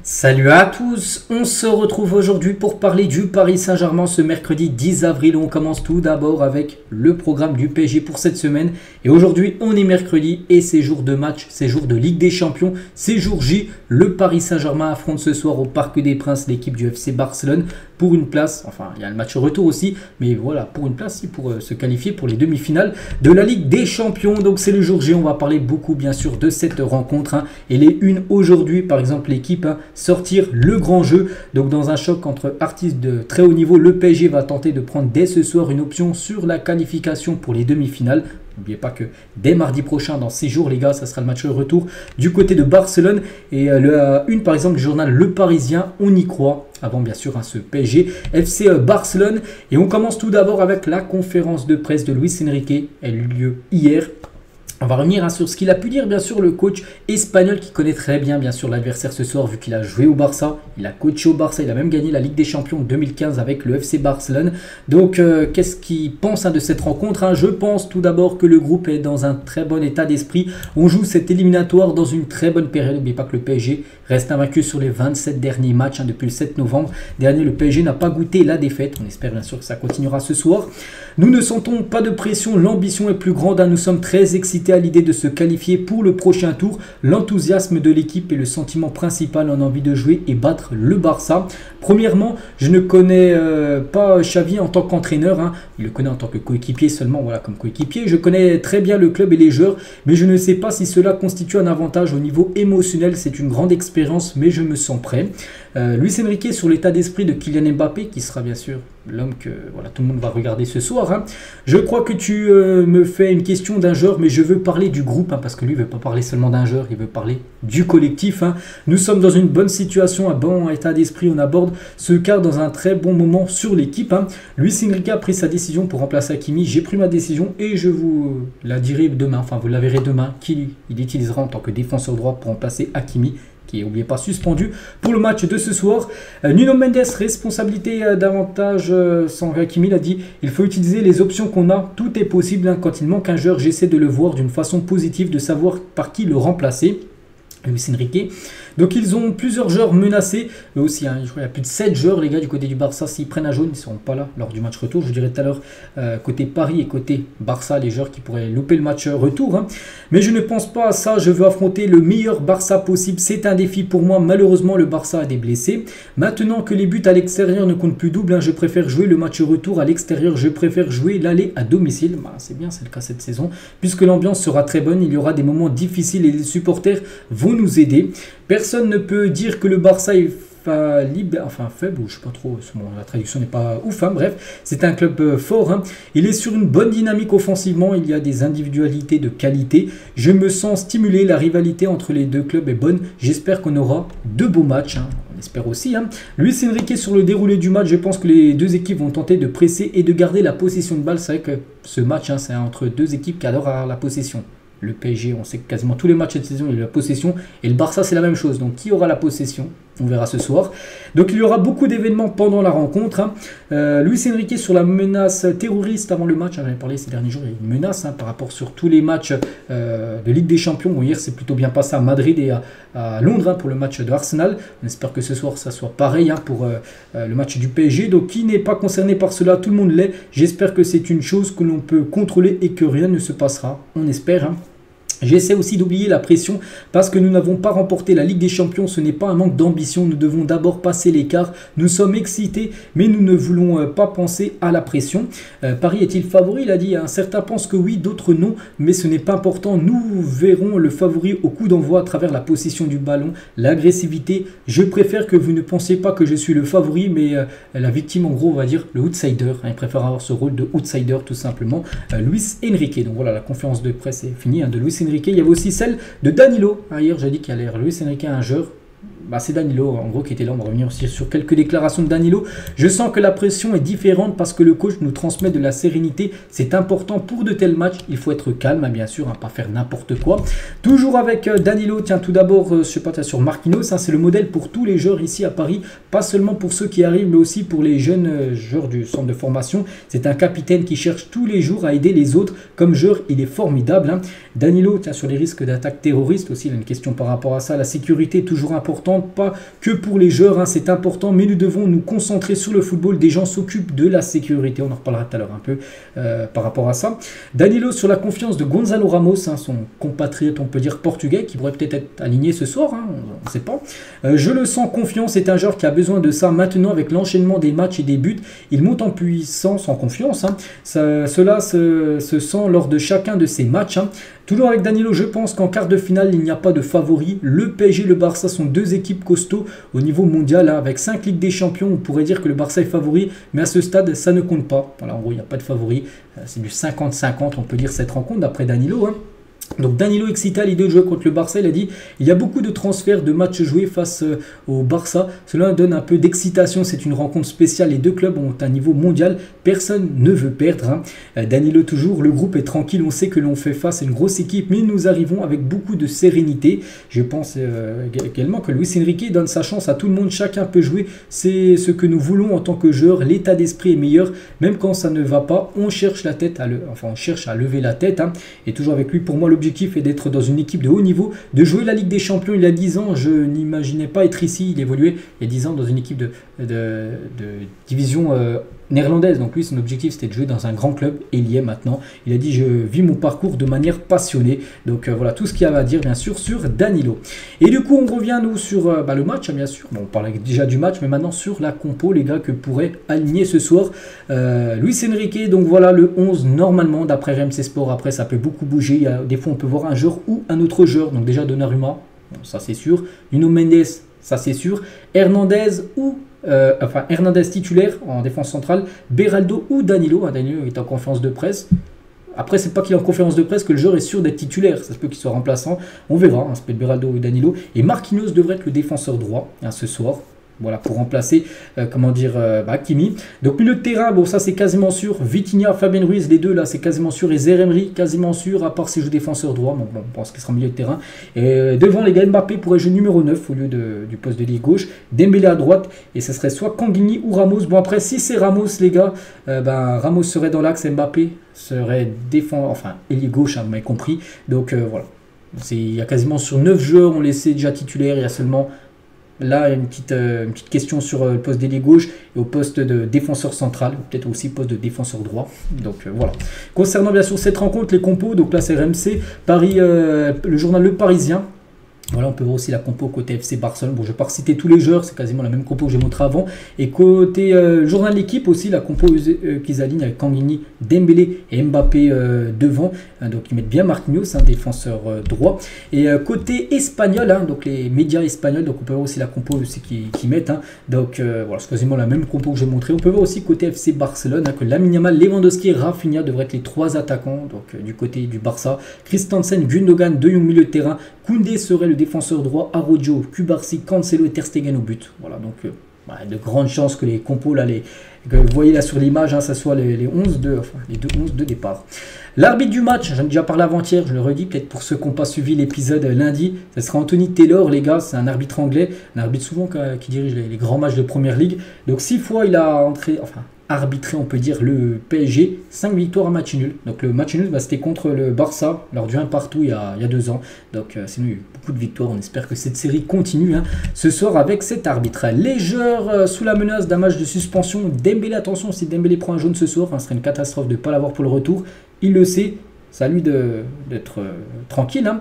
Salut à tous, on se retrouve aujourd'hui pour parler du Paris Saint-Germain ce mercredi 10 avril. On commence tout d'abord avec le programme du PSG pour cette semaine. Et aujourd'hui, on est mercredi et c'est jour de match, c'est jour de Ligue des Champions, c'est jour J. Le Paris Saint-Germain affronte ce soir au Parc des Princes l'équipe du FC Barcelone pour une place. Enfin, il y a le match retour aussi, mais voilà, pour une place, pour se qualifier pour les demi-finales de la Ligue des Champions. Donc c'est le jour J, on va parler beaucoup bien sûr de cette rencontre. Et les unes aujourd'hui, par exemple l'équipe, sortir le grand jeu. Donc dans un choc entre artistes de très haut niveau, le PSG va tenter de prendre dès ce soir une option sur la qualification pour les demi-finales. N'oubliez pas que dès mardi prochain, dans 6 jours, les gars, ça sera le match retour du côté de Barcelone. Et une, par exemple, du journal Le Parisien, on y croit. Avant, bien sûr, ce PSG FC Barcelone. Et on commence tout d'abord avec la conférence de presse de Luis Enrique. Elle a eu lieu hier. On va revenir sur ce qu'il a pu dire, bien sûr, le coach espagnol qui connaît très bien, bien sûr, l'adversaire ce soir, vu qu'il a joué au Barça. Il a coaché au Barça, il a même gagné la Ligue des Champions 2015 avec le FC Barcelone. Donc, qu'est-ce qu'il pense de cette rencontre? Je pense tout d'abord que le groupe est dans un très bon état d'esprit. On joue cette éliminatoire dans une très bonne période. N'oubliez pas que le PSG reste invaincu sur les 27 derniers matchs depuis le 7 novembre. Dernier, le PSG n'a pas goûté la défaite. On espère bien sûr que ça continuera ce soir. Nous ne sentons pas de pression, l'ambition est plus grande. Nous sommes très excités à l'idée de se qualifier pour le prochain tour. L'enthousiasme de l'équipe est le sentiment principal. On a envie de jouer et battre le Barça. Premièrement, je ne connais pas Xavi en tant qu'entraîneur. Il le connaît en tant que coéquipier seulement, voilà, comme coéquipier. Je connais très bien le club et les joueurs, mais je ne sais pas si cela constitue un avantage au niveau émotionnel. C'est une grande expérience, mais je me sens prêt. Luis Enrique sur l'état d'esprit de Kylian Mbappé, qui sera bien sûr l'homme que voilà, tout le monde va regarder ce soir. Je crois que tu me fais une question d'un joueur, mais je veux parler du groupe, parce que lui ne veut pas parler seulement d'un joueur, il veut parler du collectif. Nous sommes dans une bonne situation, un bon état d'esprit, on aborde ce quart dans un très bon moment sur l'équipe. Luis Enrique a pris sa décision pour remplacer Hakimi, j'ai pris ma décision et je vous la dirai demain, enfin vous la verrez demain, qui il utilisera en tant que défenseur droit pour remplacer Hakimi, qui est, n'oubliez pas, suspendu pour le match de ce soir. Nuno Mendes, responsabilité davantage sans Hakimi, il a dit il faut utiliser les options qu'on a, tout est possible. Quand il manque un joueur, j'essaie de le voir d'une façon positive, de savoir par qui le remplacer. Luis Enrique. Donc ils ont plusieurs joueurs menacés, eux aussi, je crois qu'il y a plus de 7 joueurs les gars du côté du Barça, s'ils prennent un jaune, ils ne seront pas là lors du match retour. Je vous dirai tout à l'heure côté Paris et côté Barça, les joueurs qui pourraient louper le match retour. Mais je ne pense pas à ça, je veux affronter le meilleur Barça possible, c'est un défi pour moi. Malheureusement le Barça a des blessés. Maintenant que les buts à l'extérieur ne comptent plus double, je préfère jouer le match retour à l'extérieur, je préfère jouer l'aller à domicile. C'est bien, c'est le cas cette saison, puisque l'ambiance sera très bonne, il y aura des moments difficiles et les supporters vont nous aider. Personne ne peut dire que le Barça est faible, ou je sais pas trop, la traduction n'est pas ouf, bref, c'est un club fort, il est sur une bonne dynamique offensivement, il y a des individualités de qualité, je me sens stimulé, la rivalité entre les deux clubs est bonne, j'espère qu'on aura de beaux matchs, on espère aussi. Luis Enrique sur le déroulé du match, je pense que les deux équipes vont tenter de presser et de garder la possession de balle. C'est vrai que ce match, c'est entre deux équipes qui adorent la possession. Le PSG, on sait que quasiment tous les matchs cette saison, il y a eu la possession. Et le Barça, c'est la même chose. Donc, qui aura la possession? On verra ce soir. Donc, il y aura beaucoup d'événements pendant la rencontre. Luis Enrique sur la menace terroriste avant le match. J'en avais parlé ces derniers jours. Il y a une menace par rapport sur tous les matchs de Ligue des Champions. Bon, hier, c'est plutôt bien passé à Madrid et à Londres pour le match de Arsenal. On espère que ce soir, ça soit pareil pour le match du PSG. Donc, qui n'est pas concerné par cela? Tout le monde l'est. J'espère que c'est une chose que l'on peut contrôler et que rien ne se passera. On espère. J'essaie aussi d'oublier la pression parce que nous n'avons pas remporté la Ligue des Champions, ce n'est pas un manque d'ambition, nous devons d'abord passer l'écart, nous sommes excités mais nous ne voulons pas penser à la pression. Paris est-il favori? Il a dit, certains pensent que oui, d'autres non, mais ce n'est pas important, nous verrons le favori au coup d'envoi à travers la possession du ballon, l'agressivité. Je préfère que vous ne pensiez pas que je suis le favori mais la victime, en gros on va dire le outsider, il préfère avoir ce rôle de outsider tout simplement. Luis Enrique, donc voilà, la conférence de presse est finie de Luis Enrique. Il y avait aussi celle de Danilo. Hier, j'ai dit qu'il allait Luis Enrique un joueur. C'est Danilo en gros qui était là. On va revenir aussi sur quelques déclarations de Danilo. Je sens que la pression est différente parce que le coach nous transmet de la sérénité. C'est important pour de tels matchs. Il faut être calme, bien sûr, pas faire n'importe quoi. Toujours avec Danilo. Tiens, tout d'abord, je sais pas, sur Marquinhos. C'est le modèle pour tous les joueurs ici à Paris. Pas seulement pour ceux qui arrivent, mais aussi pour les jeunes joueurs du centre de formation. C'est un capitaine qui cherche tous les jours à aider les autres. Comme joueur, il est formidable. Danilo, tiens, sur les risques d'attaque terroriste aussi, il y a une question par rapport à ça. La sécurité est toujours importante. évidemment pas que pour les joueurs, hein, c'est important, mais nous devons nous concentrer sur le football. Des gens s'occupent de la sécurité, on en reparlera tout à l'heure un peu par rapport à ça. Danilo sur la confiance de Gonzalo Ramos, hein, son compatriote, on peut dire portugais, qui pourrait peut-être être aligné ce soir, hein, on ne sait pas. Je le sens confiant, c'est un joueur qui a besoin de ça maintenant avec l'enchaînement des matchs et des buts. Il monte en puissance, en confiance, hein. Cela se sent lors de chacun de ces matchs, hein. Toujours avec Danilo, je pense qu'en quart de finale, il n'y a pas de favori. Le PSG et le Barça sont deux équipes costauds au niveau mondial, hein. Avec 5 Ligues des Champions, on pourrait dire que le Barça est favori, mais à ce stade, ça ne compte pas. Voilà, en gros, il n'y a pas de favori. C'est du 50-50, on peut dire, cette rencontre, d'après Danilo, hein. Donc Danilo excité à l'idée de jouer contre le Barça, il a dit il y a beaucoup de transferts, de matchs joués face au Barça, cela donne un peu d'excitation, c'est une rencontre spéciale, les deux clubs ont un niveau mondial, personne ne veut perdre, hein. Danilo toujours, le groupe est tranquille, on sait que l'on fait face à une grosse équipe, mais nous arrivons avec beaucoup de sérénité. Je pense également que Luis Enrique donne sa chance à tout le monde, chacun peut jouer, c'est ce que nous voulons en tant que joueur, l'état d'esprit est meilleur, même quand ça ne va pas, on cherche la tête on cherche à lever la tête, hein. Et toujours avec lui, pour moi l'objectif est d'être dans une équipe de haut niveau, de jouer la Ligue des Champions. Il y a 10 ans, je n'imaginais pas être ici. Il évoluait il y a 10 ans dans une équipe de division néerlandaise. Donc lui, son objectif, c'était de jouer dans un grand club et il y est maintenant. Il a dit, je vis mon parcours de manière passionnée. Donc voilà tout ce qu'il y a à dire, bien sûr, sur Danilo. Et du coup, on revient, nous, sur le match, hein, bien sûr. Bon, on parlait déjà du match, mais maintenant sur la compo, les gars, que pourrait aligner ce soir Luis Enrique. Donc voilà le 11, normalement, d'après RMC Sport. Après, ça peut beaucoup bouger. Il y a, des fois, on peut voir un joueur ou un autre joueur. Donc déjà, Donnarumma, bon, ça c'est sûr. Nuno Mendes, ça c'est sûr. Hernandez ou... Hernandez titulaire en défense centrale, Beraldo ou Danilo. Danilo est en conférence de presse. Après, c'est pas qu'il est en conférence de presse que le joueur est sûr d'être titulaire. Ça se peut qu'il soit remplaçant. On verra. Ça peut être Beraldo ou Danilo. Et Marquinhos devrait être le défenseur droit, hein, ce soir. Voilà, pour remplacer, Hakimi. Donc, milieu de terrain, bon, ça c'est quasiment sûr. Vitinha, Fabien Ruiz, les deux là, c'est quasiment sûr. Et Zeremri, quasiment sûr, à part s'il joue défenseur droit. Bon, on pense qu'il sera milieu de terrain. Et devant, les gars, Mbappé pourrait jouer numéro 9 au lieu du poste de ligne gauche. Dembélé à droite. Et ce serait soit Kanguini ou Ramos. Bon, après, si c'est Ramos, les gars, Ramos serait dans l'axe. Mbappé serait ailier gauche, hein, vous m'avez compris. Donc, voilà. Il y a quasiment sur 9 joueurs, on les sait déjà titulaires. Il y a seulement. Là, une petite question sur le poste d'ailier gauche et au poste de défenseur central, ou peut-être aussi poste de défenseur droit. Donc voilà. Concernant bien sûr cette rencontre, les compos, donc là c'est RMC, Paris, le journal Le Parisien. Voilà, on peut voir aussi la compo côté FC Barcelone. Bon, je ne vais pas citer tous les joueurs, c'est quasiment la même compo que j'ai montré avant. Et côté journal de l'équipe aussi, la compo qu'ils alignent avec Kanguini, Dembélé et Mbappé devant. Donc ils mettent bien Marquinhos, un défenseur droit. Et côté espagnol, hein, donc les médias espagnols, donc on peut voir aussi la compo aussi qu'ils mettent. Hein. Donc voilà, c'est quasiment la même compo que j'ai montré. On peut voir aussi côté FC Barcelone, hein, que Lamine Yamal, Lewandowski et Rafinha devraient être les 3 attaquants. Donc du côté du Barça, Christensen, Gundogan, De Jong milieu de terrain. Koundé serait le défenseur droit, Araujo, Cubarsí, Cancelo et Ter Stegen au but. Voilà, donc de grandes chances que les compos, là, que vous voyez là sur l'image, hein, ça soit les 2 11 de départ. L'arbitre du match, j'en ai déjà parlé avant-hier, je le redis, peut-être pour ceux qui n'ont pas suivi l'épisode lundi, ce sera Anthony Taylor, les gars, c'est un arbitre anglais, un arbitre souvent qui dirige les grands matchs de Première Ligue. Donc 6 fois il a arbitré, on peut dire, le PSG, 5 victoires, un match nul. Donc le match nul, c'était contre le Barça, lors du 1 partout il y a 2 ans. Donc sinon il y a eu beaucoup de victoires, on espère que cette série continue, hein, ce soir avec cet arbitre. Les joueurs sous la menace d'un match de suspension, Dembélé, attention, si Dembélé prend un jaune ce soir, ce serait une catastrophe de ne pas l'avoir pour le retour. Il le sait, c'est à lui d'être tranquille, hein.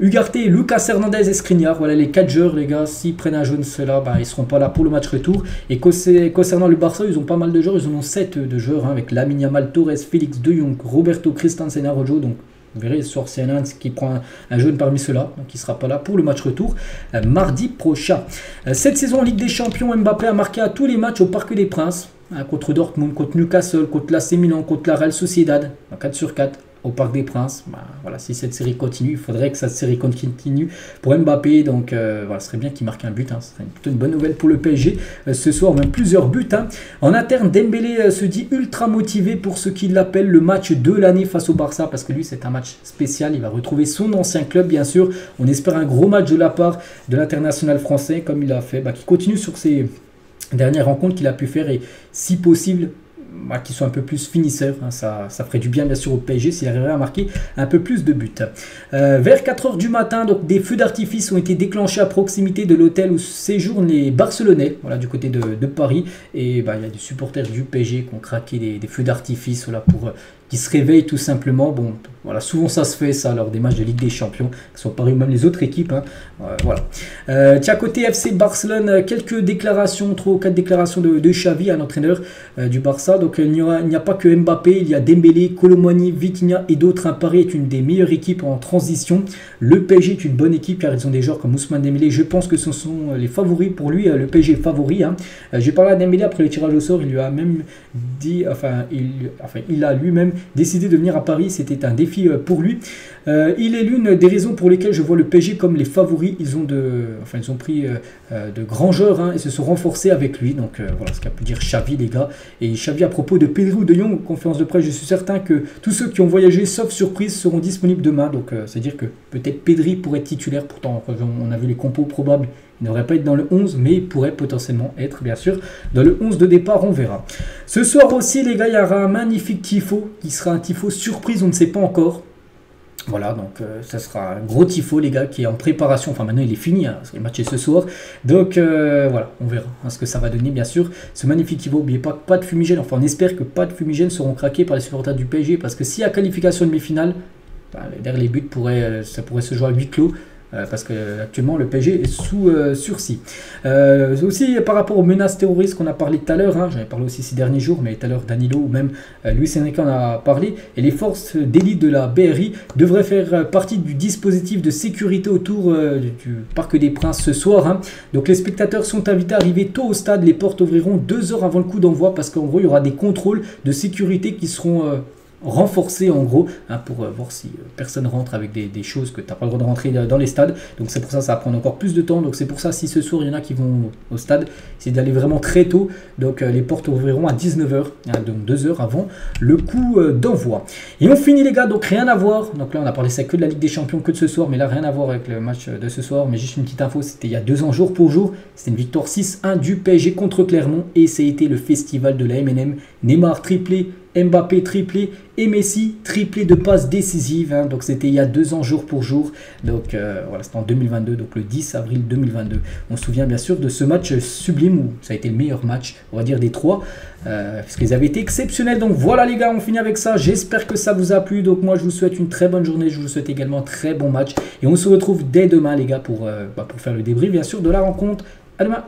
Ugarte, Lucas Hernandez et Skriniar, voilà les 4 joueurs, les gars. S'ils prennent un jaune, ceux-là, ils ne seront pas là pour le match retour. Et concernant le Barça, ils ont pas mal de joueurs, ils en ont 7 de joueurs, hein, avec Lamine Yamal, Torres, Félix, De Jong, Roberto, Christensen, Araujo. Donc vous verrez, ce soir, c'est un qui prend un jaune parmi ceux-là, donc il ne sera pas là pour le match retour mardi prochain. Cette saison en Ligue des Champions, Mbappé a marqué à tous les matchs au Parc des Princes, hein, contre Dortmund, contre Newcastle, contre l'AC Milan, contre la Real Sociedad, 4 sur 4. Au Parc des Princes. Voilà, si cette série continue, il faudrait que cette série continue pour Mbappé. Donc voilà, ce serait bien qu'il marque un but, hein. Ce serait plutôt une bonne nouvelle pour le PSG ce soir, même plusieurs buts, hein. En interne, Dembélé se dit ultra motivé pour ce qu'il appelle le match de l'année face au Barça, parce que lui c'est un match spécial, il va retrouver son ancien club bien sûr. On espère un gros match de la part de l'international français, comme il a fait, qui continue sur ses dernières rencontres qu'il a pu faire, et si possible qui sont un peu plus finisseurs. Hein. Ça ferait du bien sûr au PSG s'il arriverait à marquer un peu plus de buts. Vers 4 h du matin, donc des feux d'artifice ont été déclenchés à proximité de l'hôtel où séjournent les Barcelonais, voilà, du côté de Paris. Et il y a des supporters du PSG qui ont craqué des feux d'artifice voilà, pour qui se réveillent tout simplement. Bon, voilà, souvent ça se fait ça lors des matchs de Ligue des Champions, qui sont pareils même les autres équipes. Hein. Voilà. Tiens, côté FC Barcelone, quelques déclarations, 3 ou 4 déclarations de Xavi, un entraîneur du Barça. Donc il n'y a pas que Mbappé, il y a Dembélé, Colomani, Vitinha et d'autres. Paris est une des meilleures équipes en transition. Le PSG est une bonne équipe car ils ont des joueurs comme Ousmane Dembélé. Je pense que ce sont les favoris pour lui, le PSG est favori. Hein. J'ai parlé à Dembélé après le tirage au sort, il lui a même dit, il a lui-même décidé de venir à Paris, c'était un défi pour lui. Il est l'une des raisons pour lesquelles je vois le PSG comme les favoris. Ils ont pris de grands joueurs hein, et se sont renforcés avec lui. Donc voilà ce qu'a pu dire Xavi, les gars. Et Xavi à propos de Pedri ou de Jong, conférence de presse, je suis certain que tous ceux qui ont voyagé, sauf surprise, seront disponibles demain. Donc c'est-à-dire que peut-être Pedri pourrait être titulaire. Pourtant, on a vu les compos probables. Il ne devrait pas être dans le 11, mais il pourrait potentiellement être, bien sûr, dans le 11 de départ, on verra. Ce soir aussi, les gars, il y aura un magnifique tifo, qui sera un tifo surprise, on ne sait pas encore. Voilà, donc ça sera un gros tifo, les gars, qui est en préparation. Enfin, maintenant, il est fini, hein, parce que le match est ce soir. Donc, voilà, on verra hein, ce que ça va donner, bien sûr. Ce magnifique tifo, n'oubliez pas de fumigène. Enfin, on espère que pas de fumigène seront craqués par les supporters du PSG, parce que s'il y a qualification demi-finale, derrière les buts, ça pourrait se jouer à huis clos. Parce que actuellement le PSG est sous sursis. Aussi par rapport aux menaces terroristes qu'on a parlé tout à l'heure, hein, j'en ai parlé aussi ces derniers jours, mais tout à l'heure Danilo ou même Luis Enrique en a parlé, et les forces d'élite de la BRI devraient faire partie du dispositif de sécurité autour du Parc des Princes ce soir. Hein. Donc les spectateurs sont invités à arriver tôt au stade, les portes ouvriront 2 heures avant le coup d'envoi parce qu'en gros il y aura des contrôles de sécurité qui seront renforcé en gros hein, pour voir si personne rentre avec des choses que tu n'as pas le droit de rentrer dans les stades. Donc c'est pour ça que ça va prendre encore plus de temps. Donc c'est pour ça si ce soir il y en a qui vont au stade, c'est d'aller vraiment très tôt. Donc les portes ouvriront à 19 h, hein, donc 2 heures avant le coup d'envoi. Et on finit les gars, donc rien à voir. Donc là on a parlé ça que de la Ligue des Champions que de ce soir, mais là rien à voir avec le match de ce soir. Mais juste une petite info, c'était il y a 2 ans jour pour jour. C'était une victoire 6-1 du PSG contre Clermont et ça a été le festival de la MNM. Neymar triplé, Mbappé triplé et Messi triplé de passes décisives. Hein. Donc c'était il y a 2 ans jour pour jour. Donc voilà, c'était en 2022, donc le 10 avril 2022. On se souvient bien sûr de ce match sublime où ça a été le meilleur match, on va dire des 3. Parce qu'ils avaient été exceptionnels. Donc voilà les gars, on finit avec ça. J'espère que ça vous a plu. Donc moi je vous souhaite une très bonne journée. Je vous souhaite également un très bon match. Et on se retrouve dès demain les gars pour faire le débrief bien sûr de la rencontre. À demain.